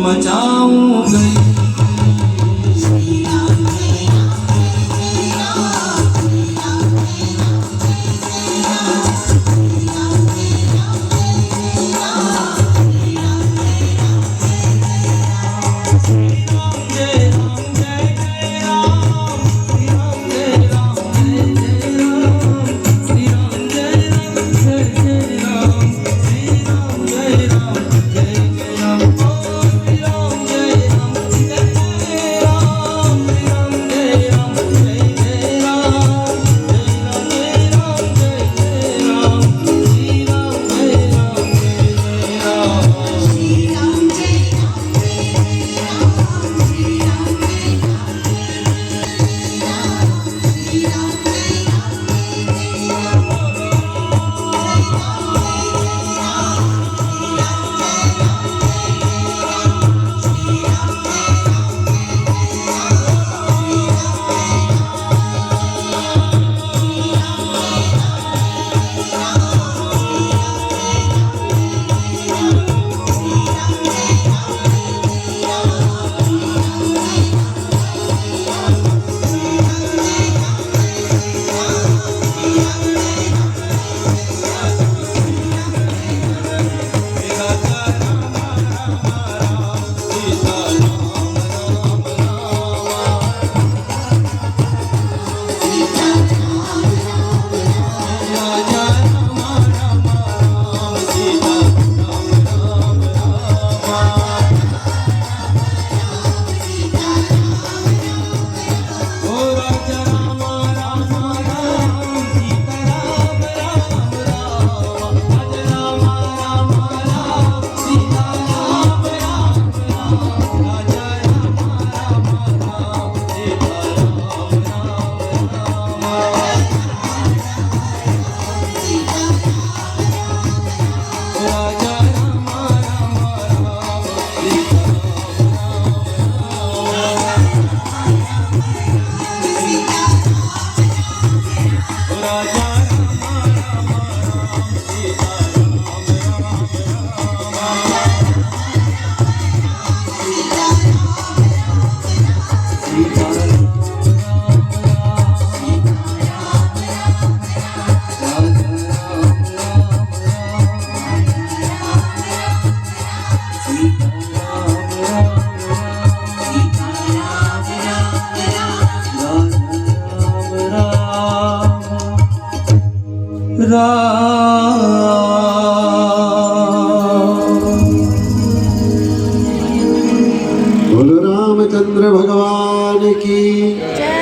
मचाऊं गई। બોલો રામચંદ્ર ભગવાન કી જય।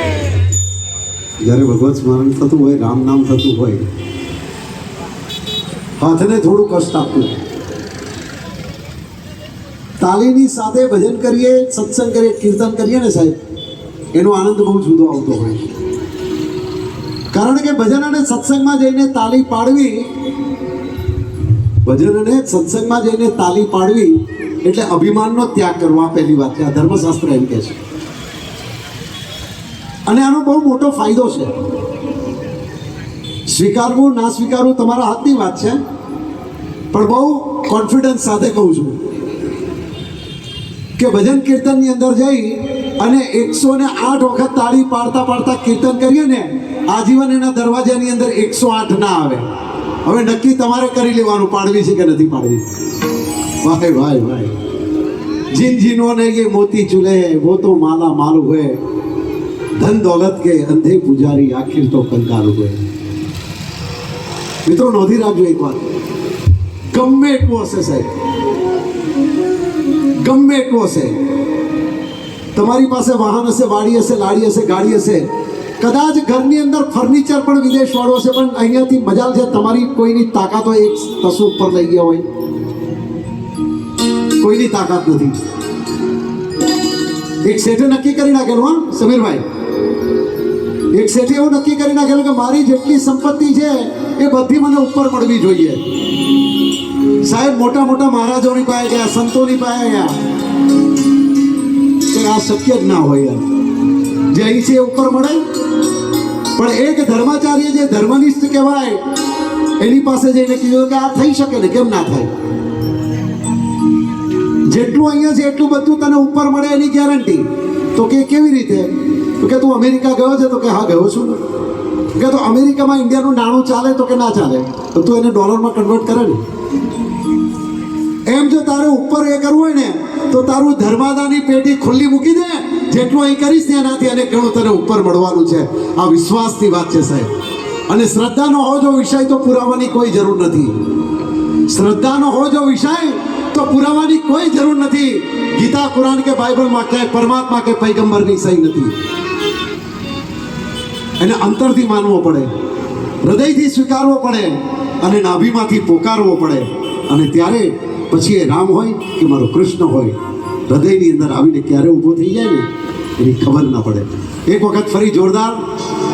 જ્યારે ભગવત સ્મરણ થતું હોય, રામ નામ થતું હોય, હાથને થોડું કષ્ટ આપવું, તાલીની સાથે ભજન કરીએ, સત્સંગ કરીએ, કીર્તન કરીએ ને સાહેબ, એનો આનંદ બહુ જુદો આવતો હોય। કારણ કે ભજન અને સત્સંગમાં જઈને તાલી પાડવી, ભજન અને સત્સંગમાં જઈને તાલી પાડવી એટલે અભિમાનનો ત્યાગ કરવો। આ પહેલી વાત છે, આ ધર્મશાસ્ત્ર એમ કહે છે। અને આનો બહુ મોટો ફાયદો છે। સ્વીકારવું ના સ્વીકારવું તમારા હાથની વાત છે, પણ બહુ કોન્ફિડન્સ સાથે કહું છું કે ભજન કીર્તનની અંદર જઈ અને 108 વખત તાળી પાડતા પાડતા કીર્તન કરીએ ને, આજીવન એના દરવાજાની અંદર 108 ના આવે। હવે નક્કી તમારે કરી લેવાનું, પાડવી છે કે નથી પાડવી। ભાઈ ભાઈ ભાઈ, जिन जिन्होंने ये मोती चुले वो तो माला माल हुए, धन दौलत के अंधे पुजारी आखिर तो कंगाल हुए। મિત્રો નોંધી રાખજો એક વાત, ગમે એટલું હશે સાહેબ, ગમે એટલું હશે, તમારી પાસે વાહન હશે, વાડી હશે, લાડી હશે, ગાડી હશે, કદાચ ઘરની અંદર ફર્નિચર પણ વિદેશ વાળો હશે, પણ અહીંયાથી મજાલ છે તમારી કોઈની તાકાત હોય એક તસો ઉપર લઈ ગયા હોય, કોઈની તાકાત નથી। એક શેઠે નક્કી કરી નાખેલું, હા સમીરભાઈ, એક શેઠે એવું નક્કી કરી નાખેલું કે મારી જેટલી સંપત્તિ છે એ બધી મને ઉપર મળવી જોઈએ। સાહેબ મોટા મોટા મહારાજોની પાસે ગયા, સંતોની પાસે ગયા, કે આ શક્ય જ ના હોય યાર, જે અહીં છે એ ઉપર મળે। પણ એક ધર્માચાર્ય જે ધર્મનિષ્ઠ કહેવાય એની પાસે જઈને કીધું કે આ થઈ શકે ને, કેમ ના થાય। જેટલું અહીંયા છે એટલું બધું તને ઉપર મળે એની ગેરંટી. તો કે કેવી રીતે? તો કે તું અમેરિકા ગયો છે? તો કે હા ગયો છું ને. કે તો અમેરિકામાં ઇન્ડિયાનું નાણું ચાલે? તો કે ના ચાલે. તો તું એને ડોલરમાં કન્વર્ટ કરે ને. એમ જો તારે ઉપર એ કરવું હોય ને તો તારું ધર્માદાની પેટી ખુલ્લી મૂકી દે. જેટલું અહીં કરીશ ને એનાથી અને ઘણું તને ઉપર મળવાનું છે. આ વિશ્વાસની વાત છે સાહેબ. અને શ્રદ્ધાનો હો જો વિષય તો પુરાવાની કોઈ જરૂર નથી. શ્રદ્ધાનો હો જો વિષય તો પુરાવાની કોઈ જરૂર નથી. ગીતા, કુરાન કે બાઇબલમાં ક્યાંય પરમાત્મા કે પૈગંબરની સહી નથી. એને અંતરથી માનવો પડે, હૃદયથી સ્વીકારવો પડે અને નાભીમાંથી પોકારવો પડે. અને ત્યારે પછી એ રામ હોય કે મારો કૃષ્ણ હોય, હૃદયની અંદર આવીને ક્યારે ઊભો થઈ જાય ને એની ખબર ના પડે. એક વખત ફરી જોરદાર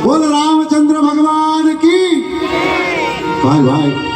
બોલ રામચંદ્ર ભગવાન કી. ભાઈ ભાઈ